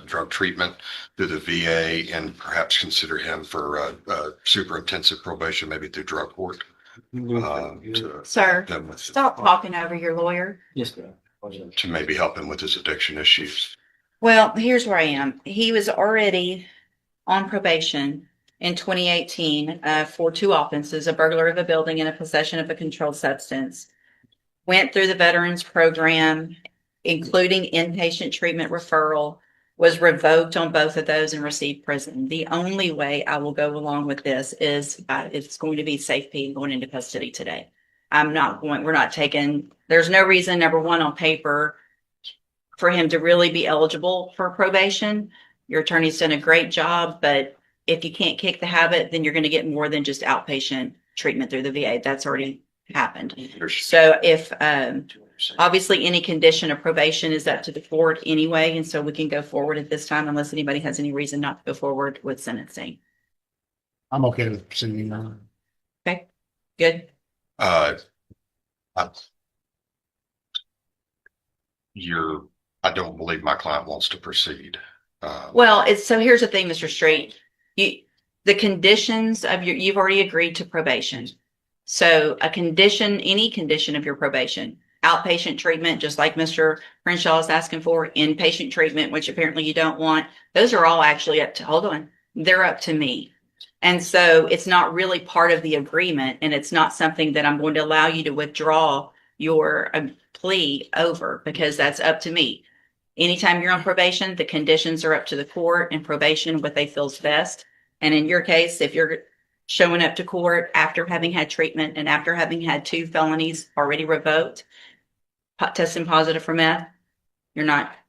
drug treatment through the VA and perhaps consider him for super intensive probation, maybe through drug court. Sir, stop talking over your lawyer. Yes, ma'am. To maybe help him with his addiction issues. Well, here's where I am. He was already on probation in 2018 for 2 offenses, a burglary of a building and a possession of a controlled substance. Went through the veterans program, including inpatient treatment referral, was revoked on both of those and received prison. The only way I will go along with this is it's going to be safety going into custody today. We're not taking, there's no reason, number one, on paper for him to really be eligible for probation. Your attorney's done a great job, but if you can't kick the habit, then you're going to get more than just outpatient treatment through the VA. That's already happened. So if, obviously any condition of probation is up to the court anyway. And so we can go forward at this time unless anybody has any reason not to go forward with sentencing. I'm okay with proceeding now. Okay, good. I don't believe my client wants to proceed. Well, so here's the thing, Mr. Street. The conditions of you've already agreed to probation. So any condition of your probation, outpatient treatment, just like Mr. Crenshaw is asking for, inpatient treatment, which apparently you don't want. Those are all actually they're up to me. And so it's not really part of the agreement, and it's not something that I'm going to allow you to withdraw your plea over, because that's up to me. Anytime you're on probation, the conditions are up to the court and probation, what they feel is best. And in your case, if you're showing up to court after having had treatment and after having had 2 felonies already revoked, testing positive for meth,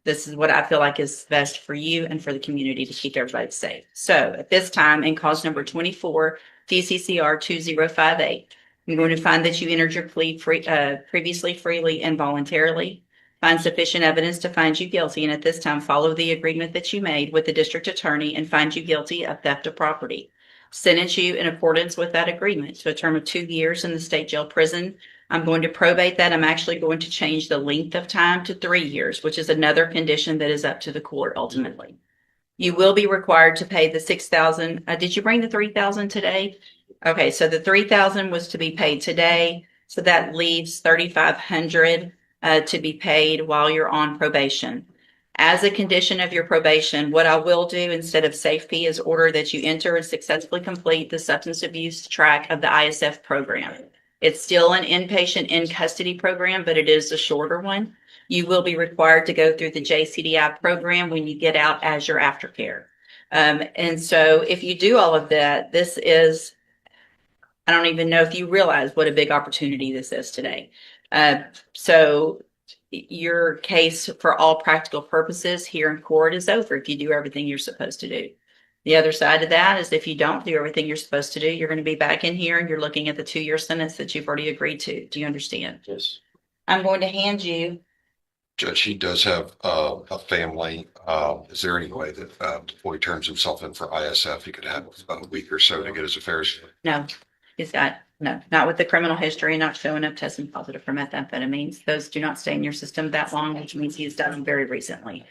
this is what I feel like is best for you and for the community to keep everybody safe. So at this time, in cause number 24, DCCR 2058, I'm going to find that you entered your plea previously freely and voluntarily, find sufficient evidence to find you guilty, and at this time follow the agreement that you made with the district attorney and find you guilty of theft of property. Sentence you in accordance with that agreement to a term of 2 years in the state jail prison. I'm going to probate that. I'm actually going to change the length of time to 3 years, which is another condition that is up to the court ultimately. You will be required to pay the $6,000. Did you bring the $3,000 today? Okay, so the $3,000 was to be paid today. So that leaves $3,500 to be paid while you're on probation. As a condition of your probation, what I will do instead of SafeP is order that you enter and successfully complete the substance abuse track of the ISF program. It's still an inpatient in custody program, but it is a shorter one. You will be required to go through the JCDI program when you get out as your aftercare. And so if you do all of that, I don't even know if you realize what a big opportunity this is today. So your case for all practical purposes here in court is over if you do everything you're supposed to do. The other side of that is if you don't do everything you're supposed to do, you're going to be back in here and you're looking at the 2-year sentence that you've already agreed to. Do you understand? Yes. I'm going to hand you. Judge, he does have a family. Is there any way that before he turns himself in for ISF, he could have about a week or so to get his affairs? No, not with the criminal history, not showing up testing positive for methamphetamines. Those do not stay in your system that long, which means he's done them very recently.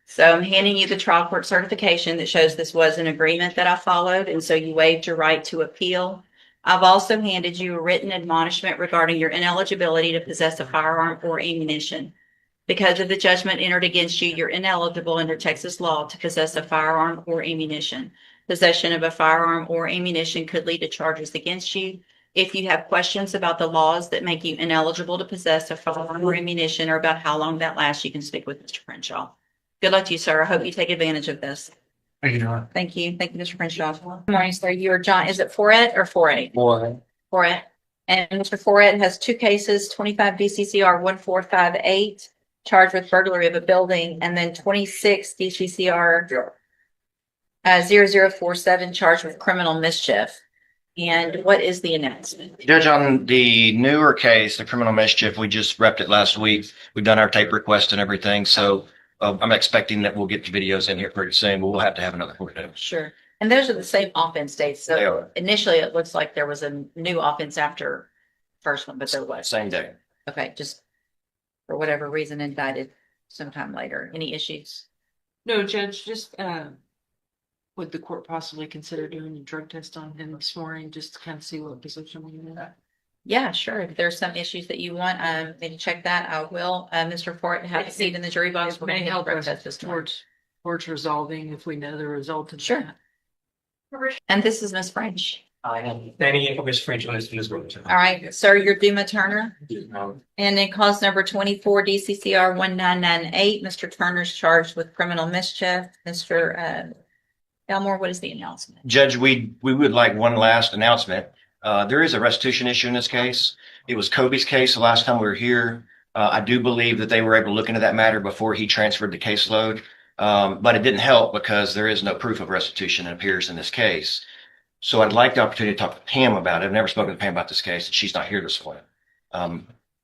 So I'm handing you the trial court certification that shows this was an agreement that I followed, and so you waived your right to appeal. I've also handed you a written admonishment regarding your ineligibility to possess a firearm or ammunition. Because of the judgment entered against you, you're ineligible under Texas law to possess a firearm or ammunition. Possession of a firearm or ammunition could lead to charges against you. If you have questions about the laws that make you ineligible to possess a firearm or ammunition or about how long that lasts, you can speak with Mr. Crenshaw. Good luck to you, sir. I hope you take advantage of this. Thank you, John. Thank you. Thank you, Mr. Crenshaw. Good morning, sir. You are John. Is it Foret or 4A? 4A. 4A. And Mr. Foret has 2 cases, 25 DCCR 1458, charged with burglary of a building, and then 26 DCCR 0047, charged with criminal mischief. And what is the announcement? Judge, on the newer case, the criminal mischief, we just repped it last week. We've done our tape request and everything. So I'm expecting that we'll get the videos in here pretty soon, but we'll have to have another court date. Sure. And those are the same offense dates. They So are. initially it looks like there was a new offense after first one, but there was. Same day. Okay, just for whatever reason indicted sometime later. Any issues? No, Judge, just, would the court possibly consider doing a drug test on him this morning, just to kind of see what position we're in? Yeah, sure. If there's some issues that you want, me to check that, I will. Mr. Fort, have a seat in the jury box. It We're may gonna get the help drug us test this morning. towards resolving if we know the result of Sure. that. And this is Ms. French. I am. Standing in for Ms. French on this room. All right, sir, you're Duma Turner. And then cause number 24 DCCR 1998, Mr. Turner's charged with criminal mischief. Mr. Elmore, what is the announcement? Judge, we would like one last announcement. There is a restitution issue in this case. It was Kobe's case the last time we were here. I do believe that they were able to look into that matter before he transferred the caseload. But it didn't help because there is no proof of restitution, it appears, in this case. So I'd like the opportunity to talk to Pam about it. I've never spoken to Pam about this case, and she's not here this morning.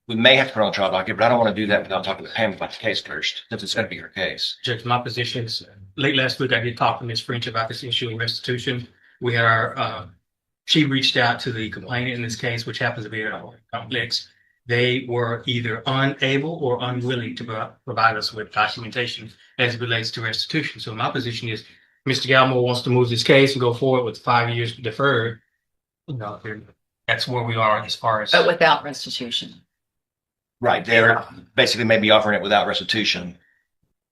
We may have to put on a trial docket, but I don't want to do that without talking to Pam about the case first, since it's going to be her case. Judge, my position is, late last week, I did talk to Ms. French about this issue of restitution. We had she reached out to the complainant in this case, which happens to be complex. They were either unable or unwilling to provide us with documentation as it relates to restitution. So my position is, Mr. Galmore wants to move this case and go forward with 5 years deferred. You know, that's where we are as far as. But without restitution. Right, they're basically maybe offering it without restitution.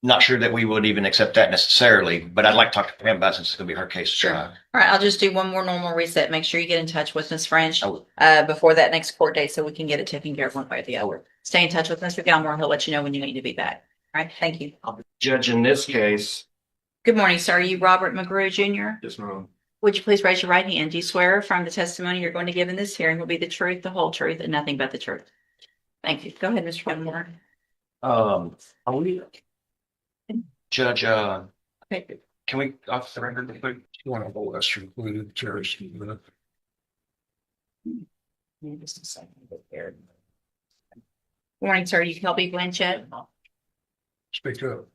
Not sure that we would even accept that necessarily, but I'd like to talk to Pam about it since it's going to be her case. Sure. All right, I'll just do one more normal reset. Make sure you get in touch with Ms. French I will. before that next court date so we can get it taken care of one way or the other. Stay in touch with Mr. Galmore. He'll let you know when you need to be back. All right, thank you. Judge, in this case. Good morning, sir. Are you Robert McGrew Jr.? Yes, ma'am. Would you please raise your right hand? Do you swear from the testimony you're going to give in this hearing will be the truth, the whole truth, and nothing but the truth? Thank you. Go ahead, Mr. Galmore. Are we? Judge, Okay. can we off the record real quick? You want to hold us to include cherish. Just a second. Good morning, sir. You Kelby Blanchett? Speak up.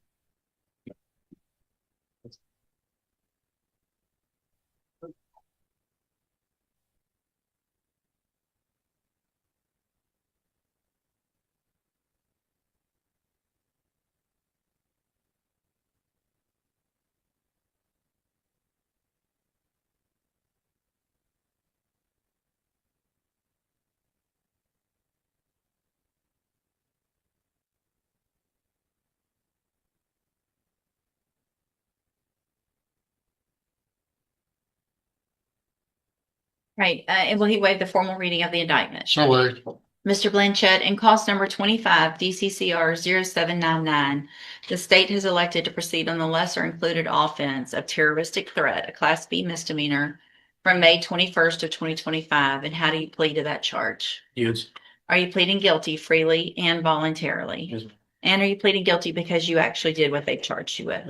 Right. And will he waive the formal reading of the indictment? No way. Mr. Blanchett, in cause number 25, DCCR 0799, the state has elected to proceed on the lesser included offense of terroristic threat, a Class B misdemeanor, from May 21st of 2025. And how do you plead to that charge? Yes. Are you pleading guilty freely and voluntarily? Yes. And are you pleading guilty because you actually did what they charged you with?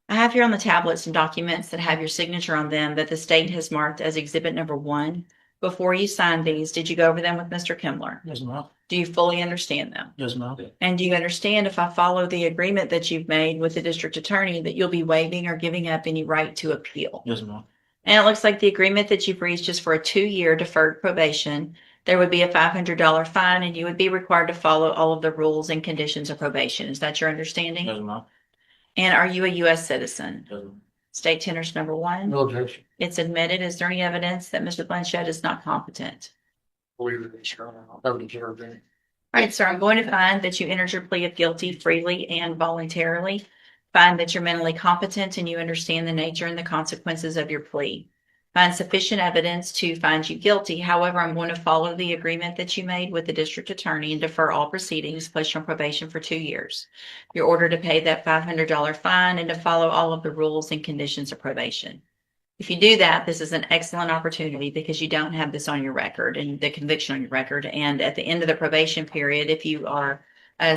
I have here on the tablets some documents that have your signature on them that the state has marked as exhibit number 1. Before you signed these, did you go over them with Mr. Kimler? Yes, ma'am. Do you fully understand them? Yes, ma'am. And do you understand if I follow the agreement that you've made with the district attorney that you'll be waiving or giving up any right to appeal? Yes, ma'am. And it looks like the agreement that you've reached is for a 2-year deferred probation. There would be a $500 fine and you would be required to follow all of the rules and conditions of probation. Is that your understanding? Yes, ma'am. And are you a U.S. citizen? Yes, ma'am. State tenors number 1. No objection. It's admitted. Is there any evidence that Mr. Blanchett is not competent? Believe it, sure. I would observe that. All right, sir, I'm going to find that you entered your plea of guilty freely and voluntarily. Find that you're mentally competent and you understand the nature and the consequences of your plea. Find sufficient evidence to find you guilty. However, I'm going to follow the agreement that you made with the district attorney and defer all proceedings, place you on probation for 2 years. You're ordered to pay that $500 fine and to follow all of the rules and conditions of probation. If you do that, this is an excellent opportunity because you don't have this on your record and the conviction on your record. And at the end of the probation period, if you are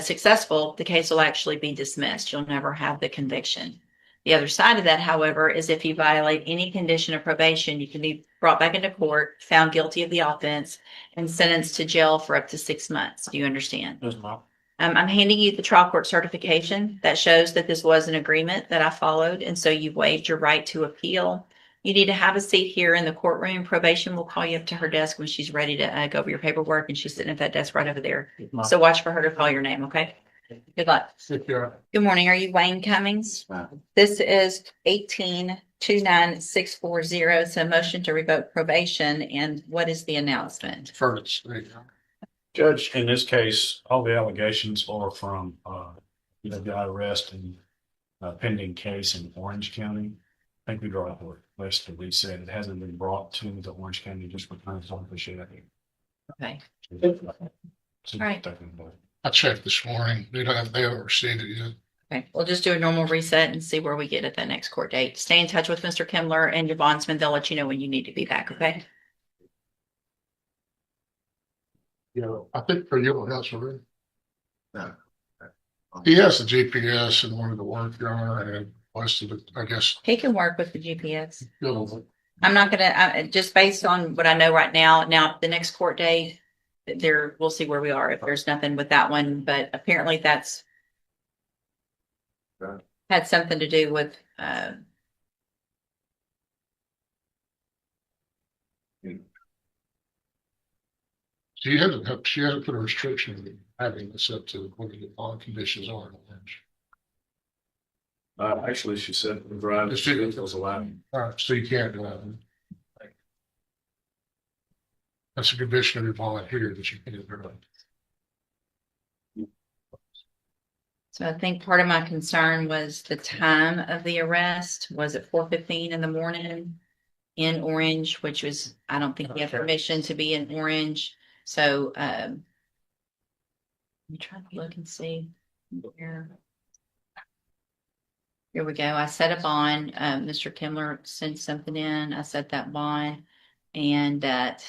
successful, the case will actually be dismissed. You'll never have the conviction. The other side of that, however, is if you violate any condition of probation, you can be brought back into court, found guilty of the offense, and sentenced to jail for up to 6 months. Do you understand? Yes, ma'am. I'm handing you the trial court certification that shows that this was an agreement that I followed, and so you've waived your right to appeal. You need to have a seat here in the courtroom. Probation will call you up to her desk when she's ready to go over your paperwork, and she's sitting at that desk right over there. Yes, ma'am. So watch for her to call your name, okay? Good luck. If you're, Good morning. Are you Wayne Cummings? This is 18-29640. So motion to revoke probation. And what is the announcement? furnace, there you go. Judge, in this case, all the allegations are from, the arrest and pending case in Orange County. I think we draw up a list that we said it hasn't been brought to the Orange County District Attorney's Office yet. Okay. So, Right. I checked this morning. They haven't received it yet. Okay. We'll just do a normal reset and see where we get at the next court date. Stay in touch with Mr. Kimler and your bondsman. They'll let you know when you need to be back. Okay. I think for you, that's already. He has the GPS and wanted to work on it and most of it, I guess. He can work with the GPS. you know, I'm not gonna, just based on what I know right now, the next court date, there, we'll see where we are if there's nothing with that one, but apparently that's had something to do with, She hasn't put a restriction on having this up to what the bond conditions are. Actually, she said the drive Yes, she did. was allowed. All right, so you can't, that's a condition of your bond here that you can do. so I think part of my concern was the time of the arrest was at 4:15 in the morning in Orange, which was, I don't think he had permission to be in Orange. So, let me try to look and see where. Here we go. I set a bond. Mr. Kimler sent something in. I set that bond and that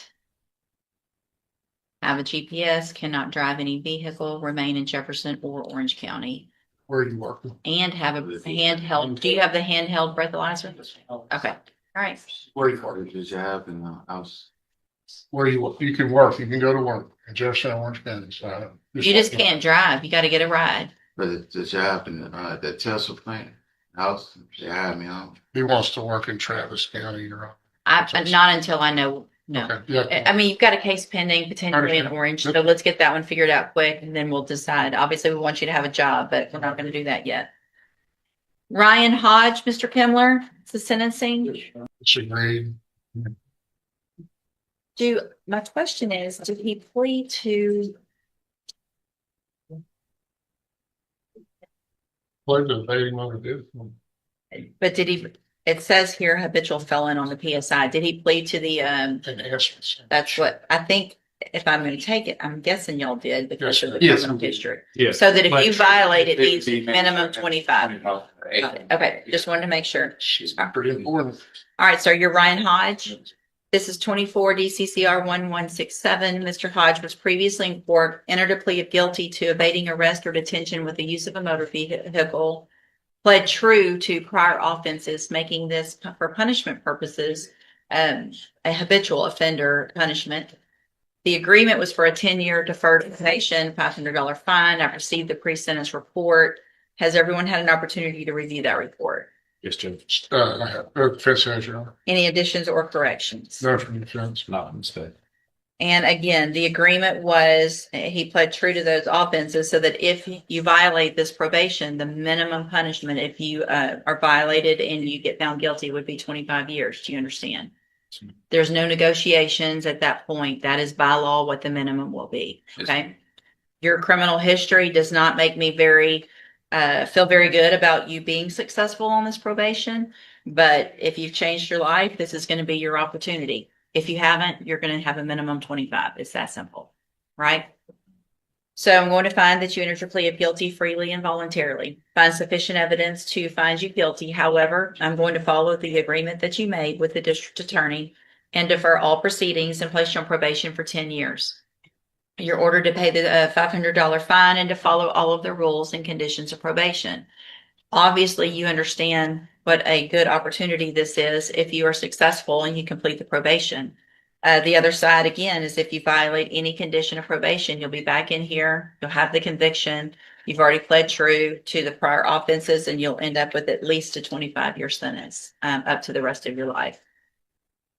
have a GPS, cannot drive any vehicle, remain in Jefferson or Orange County, Where are you working? and have a handheld. Do you have the handheld breathalyzer? Okay. All right. Where are you working? Did you have in the house? Where you can work, you can go to work in Jefferson, Orange County. So You just can't drive. You got to get a ride. But the job in the Tesla plant house, they hired me on. He wants to work in Travis County, or. Not until I know. No. Okay, yeah. I mean, you've got a case pending potentially in Understand. Orange, so let's get that one figured out quick and then we'll decide. Obviously, we want you to have a job, but we're not going to do that yet. Ryan Hodge, Mr. Kimler, it's the sentencing. It's agreed. My question is, did he plead to, What did they want to do? but did he, it says here habitual felon on the PSI. Did he plead to the, Enhancements. that's what, I think, if I'm going to take it, I'm guessing y'all did because of the Yes, criminal we did. history. Yes. So that if But- you violate it, It needs would be minimum 25. Got it. Okay, just wanted to make sure. She's pretty important. All right, sir, you're Ryan Hodge. This is 24 DCCR 1167. Mr. Hodge was previously in court, entered a plea of guilty to evading arrest or detention with the use of a motor vehicle, pled true to prior offenses, making this for punishment purposes a habitual offender punishment. The agreement was for a 10-year deferred probation, $500 fine. I received the pre-sentence report. Has everyone had an opportunity to review that report? Yes, Judge. I have, defense agent, Any additions or corrections? no from defense. Not mistake. And again, the agreement was he pled true to those offenses so that if you violate this probation, the minimum punishment, if you are violated and you get found guilty, would be 25 years. Do you understand? There's no negotiations at that point. That is by law what the minimum will be. Okay. Your criminal history does not make me feel very good about you being successful on this probation. But if you've changed your life, this is going to be your opportunity. If you haven't, you're going to have a minimum 25. It's that simple, right? So I'm going to find that you entered your plea of guilty freely and voluntarily. Find sufficient evidence to find you guilty. However, I'm going to follow the agreement that you made with the district attorney and defer all proceedings and place you on probation for 10 years. You're ordered to pay the $500 fine and to follow all of the rules and conditions of probation. Obviously, you understand what a good opportunity this is if you are successful and you complete the probation. The other side, again, is if you violate any condition of probation, you'll be back in here, you'll have the conviction, you've already pled true to the prior offenses, and you'll end up with at least a 25-year sentence up to the rest of your life.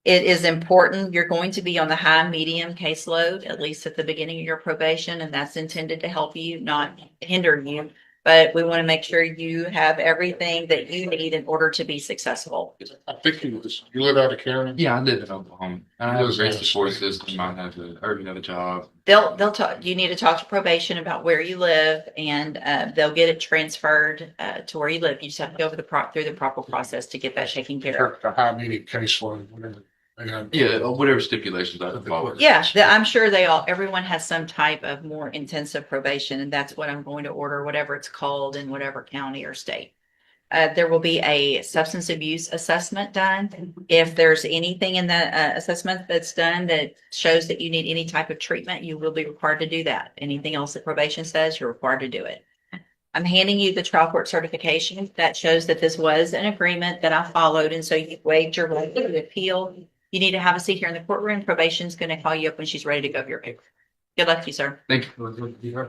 It is important. You're going to be on the high medium caseload, at least at the beginning of your probation, and that's intended to help you, not hinder you. But we want to make sure you have everything that you need in order to be successful. I think you live out of county? Yeah, I live in Oklahoma. I have a great Yeah. support system. I have another job. They'll talk, you need to talk to probation about where you live, and they'll get it transferred to where you live. You just have to go through the proper process to get that taken care of. The high medium caseload, whatever. They have. Yeah, whatever stipulations I can follow. Yeah, I'm sure everyone has some type of more intensive probation, and that's what I'm going to order, whatever it's called in whatever county or state. There will be a substance abuse assessment done. If there's anything in that assessment that's done that shows that you need any type of treatment, you will be required to do that. Anything else that probation says, you're required to do it. I'm handing you the trial court certification that shows that this was an agreement that I followed, and so you waived your right to appeal. You need to have a seat here in the courtroom. Probation's going to call you up when she's ready to go over your paper. Good luck to you, sir. Thank you.